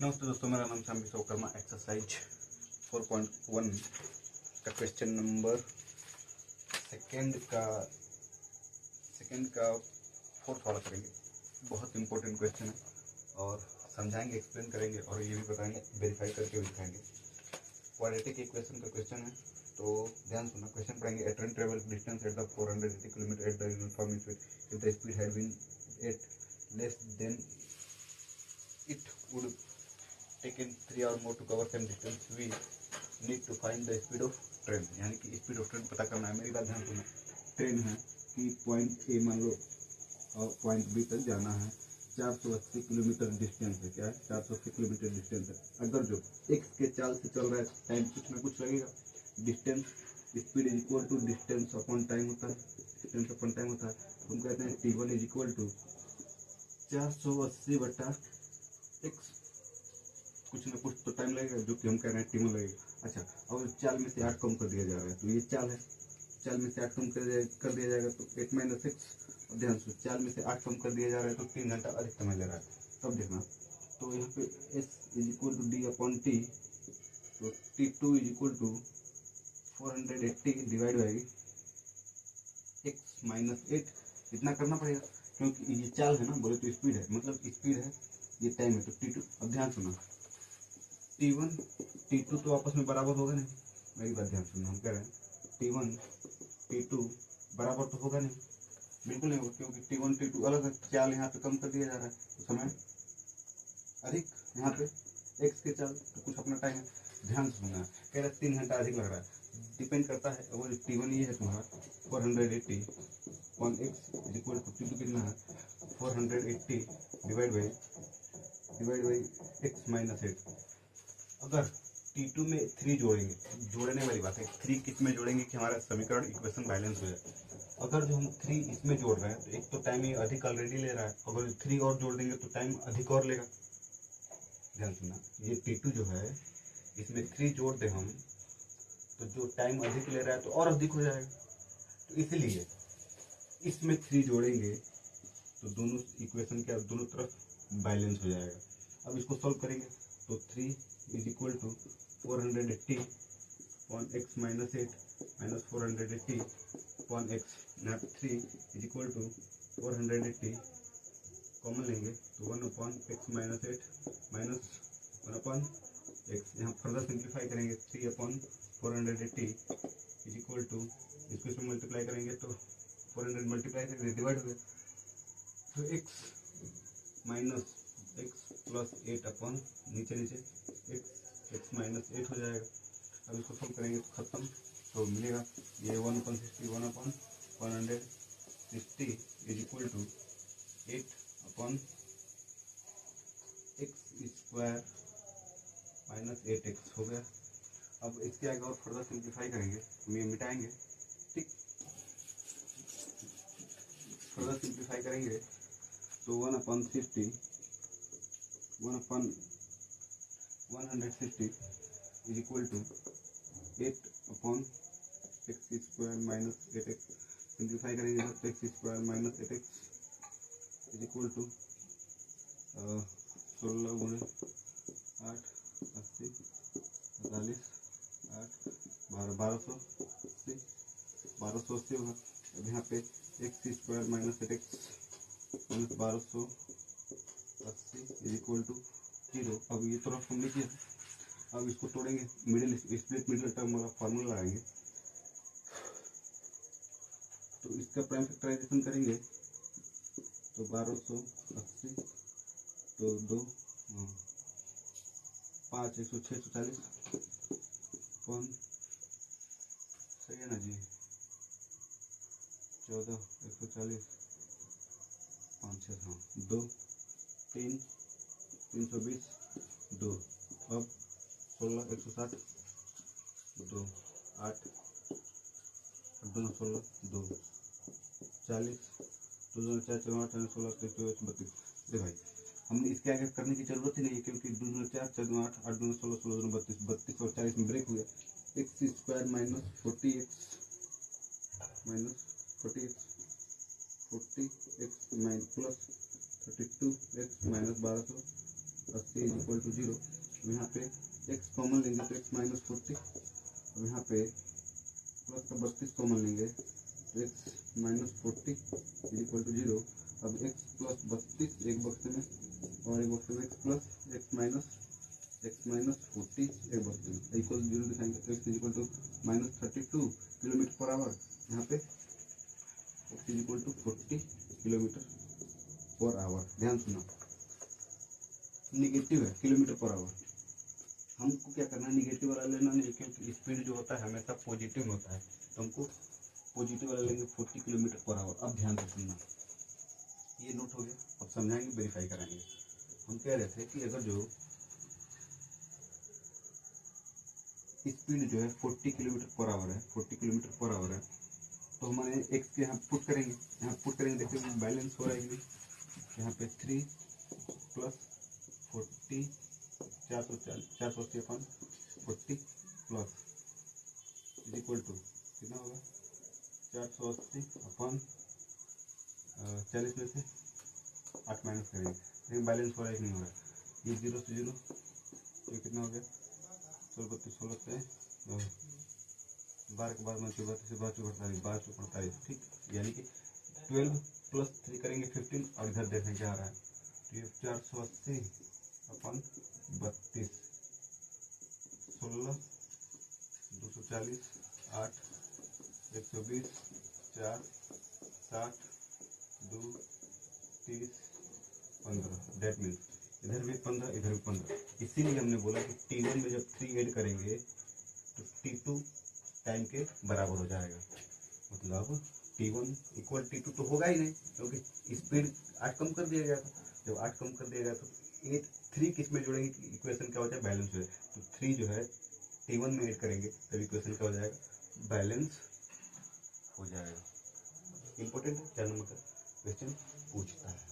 नमस्ते दोस्तों, मेरा नाम शाम विश्वकर्मा। एक्सरसाइज 4.1 का क्वेश्चन नंबर सेकंड का फोर्थ वाला करेंगे। बहुत इंपॉर्टेंट क्वेश्चन है और समझाएंगे, एक्सप्लेन करेंगे और ये भी बताएंगे, वेरीफाई करके भी दिखाएंगे। क्वाड्रेटिक इक्वेशन का क्वेश्चन है, तो ध्यान सुनना। क्वेश्चन पढ़ेंगे। A train travel distance at the 480 kilometre at the uniform speed if the speed had been eight less then it would taken 3 or more to cover same distance. We need to find the speed of train। यानी कि speed of train पता करना है। मेरी बात ध्यान सुनो। Train है कि पॉइंट ए मान लो और पॉइंट बी तक जाना है। 480 किलोमीटर डिस्टेंस है। क्या है? 480 किलोमीटर डिस्टेंस है। अगर जो एक्स के चाल से चल रहा है, टाइम कुछ ना कुछ लगेगा। Distance speed is equal to distance upon time होता है। डिस्टेंस अपॉन टाइम होता है। हम कहते हैं T1 इज इक्वल टू 480 बटा एक्स। कुछ ना कुछ तो टाइम लगेगा, जो कि हम कह रहे हैं T1 लगेगा। अच्छा, और चाल में से 8 कम कर दिया जा रहा है, तो ये चाल है। चाल में से 8 कम कर दिया जाएगा तो 8 माइनस 6। ध्यान से, चाल में से 8 कम कर दिया जा रहा है तो 3 घंटा अधिक समय ले रहा है। तब देखना, तो यहाँ पे S is equal to D upon T. तो T2 is equal to 480 divide by x minus 8। इतना करना पड़ेगा क्योंकि ये चाल है ना, बोले तो स्पीड है, मतलब स्पीड है, ये टाइम है। तो T2, अब ध्यान सुना, T1 T2 तो आपस में बराबर होगा नहीं। मेरी बात ध्यान सुनना, हम कह रहे हैं T1 T2 बराबर तो होगा नहीं, बिल्कुल नहीं होगा, क्योंकि T1 T2 अलग है। चाल यहाँ पे कम कर दिया जा रहा है तो समय अधिक, यहाँ पे एक्स के चाल तो कुछ अपना टाइम है। ध्यान सुनना, कह रहा है 3 घंटा अधिक लग रहा है। डिपेंड करता है, वो T1 ये है तुम्हारा 480 on x is equal to T2 कितना है 480 डिवाइड बाई एक्स माइनस 8। अगर T2 में 3 जोड़ेंगे, जोड़ने वाली बात है, 3 किस में जोड़ेंगे कि हमारा समीकरण इक्वेशन बैलेंस हो जाए। अगर जो हम 3 इसमें जोड़ रहे हैं तो एक तो टाइम ये अधिक ऑलरेडी ले रहा है, अगर 3 और जोड़ देंगे तो टाइम अधिक और लेगा। ध्यान सुनना, ये T2 जो है इसमें 3 जोड़ दे हम तो जो टाइम अधिक ले रहा है तो और अधिक हो जाएगा। तो इसलिए इसमें 3 जोड़ेंगे तो दोनों इक्वेशन के दोनों तरफ बैलेंस हो जाएगा। अब इसको सॉल्व करेंगे तो 3 is equal to 480 upon x minus 8 minus 480 upon x. यहाँ 3 इज इक्वल टू 480 कॉमन लेंगे तो 1 upon x minus 8 minus 1 upon x. यहाँ फर्दर सिंप्लीफाई करेंगे 3 अपॉन 480 इज इक्वल टू, इसको इसमें मल्टीप्लाई करेंगे तो 400 मल्टीप्लाई करेंगे डिवाइड हो गया, तो x minus x plus 8 upon नीचे एक्स माइनस 8 हो जाएगा। अब इसको सॉल्व करेंगे तो खत्म, तो मिलेगा ये 1 upon 60 1 upon 160 is equal to 8 upon x square minus 8x हो गया। अब इसके आगे और फर्दर सिंप्लीफाई करेंगे, हम ये मिटाएंगे, ठीक। फर्दर सिंप्लीफाई करेंगे तो 1 upon 60 1 upon 160 is equal to 8 upon x square minus 8x। Simplify करेंगे तो x square minus 8x is equal to 16 गुणे 8 80 45 8 12 1280 होगा। अब यहाँ पे x square minus 8x minus 1280 is equal to 0। अब ये तरफ हमने किया, अब इसको तोड़ेंगे, मिडिल स्प्लिट मिडिल टर्म वाला फार्मूला लगाएंगे। तो इसका प्राइम फैक्टराइजेशन करेंगे तो 1280 तो 2 5 106 कौन सही है ना जी, 14 140 5 6 2 3 320 2। अब 16 160 2 8 2 16 2 40 2 4 4 8 16 23 32। देखो भाई, हमने इसके आगे करने की जरूरत ही नहीं है, क्योंकि 2 4 4 8 8 2 16 16 2 32 32 और 40 में ब्रेक हो गया। X square minus 40x minus 40x 40x minus plus 32x minus 1200 80 is equal to 0। यहाँ पे x कॉमन लेंगे तो x माइनस 40, और यहाँ पे प्लस का 32 कॉमन लेंगे तो x minus 40 is equal to 0। अब x प्लस 32 एक बक्से में, और एक बक्से में x प्लस x माइनस 40 एक बक्से में इक्वल 0 दिखाएंगे तो x is equal to minus 32 kilometre per hour. यहाँ पे x is equal to 40 kilometre per hour. ध्यान सुना, निगेटिव है किलोमीटर पर आवर, हमको क्या करना है, निगेटिव वाला लेना नहीं, क्योंकि स्पीड जो होता है हमेशा पॉजिटिव में होता है, तो हमको पॉजिटिव वाला लेंगे 40 किलोमीटर पर आवर। अब ध्यान से सुनना, ये नोट हो गया, अब समझाएंगे, वेरीफाई कराएंगे। हम कह रहे थे कि अगर जो स्पीड जो है 40 किलोमीटर पर आवर है, 40 किलोमीटर पर आवर है, तो हमारे एक्स के यहाँ पुट करेंगे, देखिए बैलेंस हो रहा है। यहाँ पे 3 plus 40 480 upon 40 plus is equal to कितना होगा 480 अपन 40 में से 8 माइनस करेंगे, लेकिन बैलेंस हो रहा है कि नहीं हो रहा है। ये 0 से 0, ये कितना हो गया 16 से 12 के बाद में 32 48, ठीक। यानी कि 12 प्लस 3 करेंगे 15, और इधर देखें क्या आ रहा है, तो ये 480 अपन 32 16 240 8 120 4 60 2 30 15। डेट मीन्स इधर भी 15 इधर भी 15। इसीलिए हमने बोला कि T1 में जब 3 ऐड करेंगे तो T2 टाइम के बराबर हो जाएगा। मतलब T1 इक्वल T2 तो होगा ही नहीं, क्योंकि स्पीड 8 कम कर दिया गया था। जब 8 कम कर दिया गया तो 3 किस में जोड़ेंगे, इक्वेशन क्या हो जाए, बैलेंस हो जाए। तो 3 जो है T1 में ऐड करेंगे तब इक्वेशन क्या हो जाएगा, बैलेंस हो जाएगा। इंपॉर्टेंट है, 4 नंबर का क्वेश्चन पूछता है।